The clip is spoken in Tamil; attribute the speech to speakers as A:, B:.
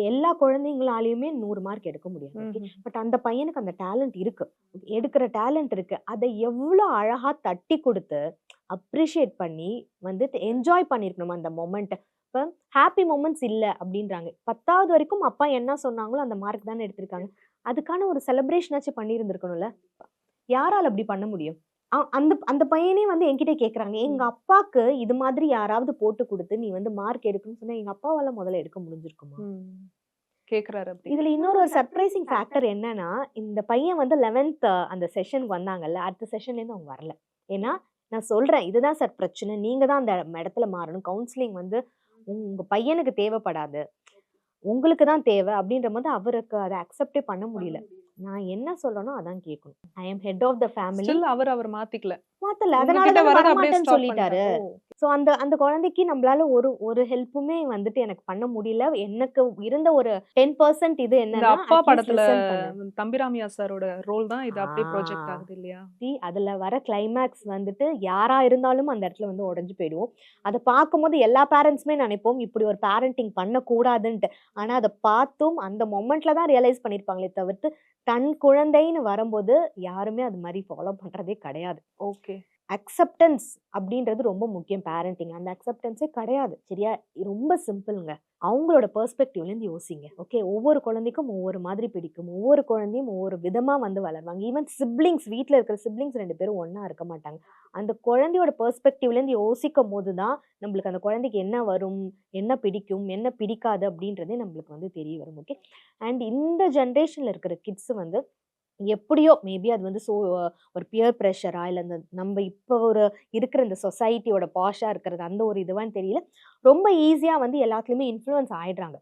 A: எல்லா குழந்தைங்களாலையுமே 100 மார்க் எடுக்க முடியாது. ஓகே, பட் அந்த பையனுக்கு அந்த டேலண்ட் இருக்கு, எடுக்கிற டேலண்ட் இருக்கு. அதை எவ்வளவு அழகா தட்டி கொடுத்து அப்ரிஷியேட் பண்ணி வந்துட்டு என்ஜாய் பண்ணிருக்கணும் அந்த மொமெண்ட். இப்ப ஹாப்பி மொமெண்ட்ஸ் இல்ல அப்படின்றாங்க. 10வது வரைக்கும் அப்பா என்ன சொன்னாங்களோ அந்த மார்க் தானே எடுத்திருக்காங்க. அதுக்கான ஒரு செலிப்ரேஷனாச்சும் பண்ணி இருந்திருக்கணும்ல. யாரால அப்படி பண்ண முடியும்? அந்த அந்த பையனே வந்து என்கிட்ட கேக்குறாங்க, எங்க அப்பாக்கு இது மாதிரி யாராவது போட்டு கொடுத்து நீ வந்து மார்க் எடுக்கணும்னு சொன்னா எங்க அப்பாவால முதல்ல எடுக்க முடிஞ்சிருக்குமா
B: கேக்குறாரு.
A: இதுல இன்னொரு ஒரு சர்ப்ரைசிங் ஃபேக்டர் என்னன்னா, இந்த பையன் வந்து 11th அந்த செஷனுக்கு வந்தாங்கல்ல, அடுத்த செஷன்ல இருந்து அவங்க வரல. ஏன்னா நான் சொல்றேன், இதுதான் சார் பிரச்சனை, நீங்க தான் அந்த இடத்துல மாறணும். கவுன்சிலிங் வந்து உங்க பையனுக்கு தேவைப்படாது, உங்களுக்கு தான் தேவை அப்படின்ற போது அவருக்கு அதை அக்செப்டே பண்ண முடியல. நான் என்ன சொல்லணும் அதான் கேட்கணும். I am head of the family.
B: அவர் மாத்தல,
A: அதனால தான் வரமாட்டேன்னு சொல்லிட்டாரு. சோ அந்த அந்த குழந்தைக்கு நம்மளால ஒரு ஹெல்ப்புமே வந்துட்டு எனக்கு பண்ண முடியல. எனக்கு இருந்த ஒரு 10% இது என்னன்னா,
B: அப்பா படத்துல தம்பிராமியா சாரோட ரோல் தான் இது அப்படியே ப்ராஜெக்ட் ஆகுது இல்லையா?
A: அதுல வர கிளைமேக்ஸ் வந்துட்டு யாரா இருந்தாலும் அந்த இடத்துல வந்து உடைஞ்சு போயிடுவோம். அதை பார்க்கும்போது எல்லா பேரண்ட்ஸுமே நினைப்போம் இப்படி ஒரு பேரண்டிங் பண்ண கூடாதுன்ட்டு. ஆனா அதை பார்த்தும் அந்த மொமெண்ட்ல தான் ரியலைஸ் பண்ணிருப்பாங்களே தவிர்த்து தன் குழந்தைன்னு வரும்போது யாருமே அது மாதிரி ஃபாலோ பண்றதே கிடையாது.
B: ஓகே,
A: அக்செப்டன்ஸ் அப்படின்றது ரொம்ப முக்கியம் பேரண்டிங். அந்த அக்செப்டன்ஸே கிடையாது. சரியா? ரொம்ப சிம்பிள்ங்க. அவங்களோட பெர்ஸ்பெக்டிவ்ல இருந்து யோசிங்க. ஓகே, ஒவ்வொரு குழந்தைக்கும் ஒவ்வொரு மாதிரி பிடிக்கும், ஒவ்வொரு குழந்தையும் ஒவ்வொரு விதமா வந்து வளருவாங்க. ஈவன் சிப்ளிங்ஸ், வீட்டுல இருக்கிற சிப்ளிங்ஸ் 2 பேரும் ஒன்னா இருக்க மாட்டாங்க. அந்த குழந்தையோட பெர்ஸ்பெக்டிவ்ல இருந்து யோசிக்கும் போதுதான் நம்மளுக்கு அந்த குழந்தைக்கு என்ன வரும், என்ன பிடிக்கும், என்ன பிடிக்காது அப்படின்றதே நம்மளுக்கு வந்து தெரிய வரும். ஓகே, அண்ட் இந்த ஜென்ரேஷன்ல இருக்கிற கிட்ஸ் வந்து எப்படியோ மேபி அது வந்து ஒரு பியர் ப்ரெஷரா இல்லை இந்த நம்ம இப்போ ஒரு இருக்கிற இந்த சொசைட்டியோட பாஷா இருக்கிறது அந்த ஒரு இதுவான்னு தெரியல, ரொம்ப ஈஸியா வந்து எல்லாத்துலயுமே இன்ஃப்ளூயன்ஸ் ஆயிடுறாங்க.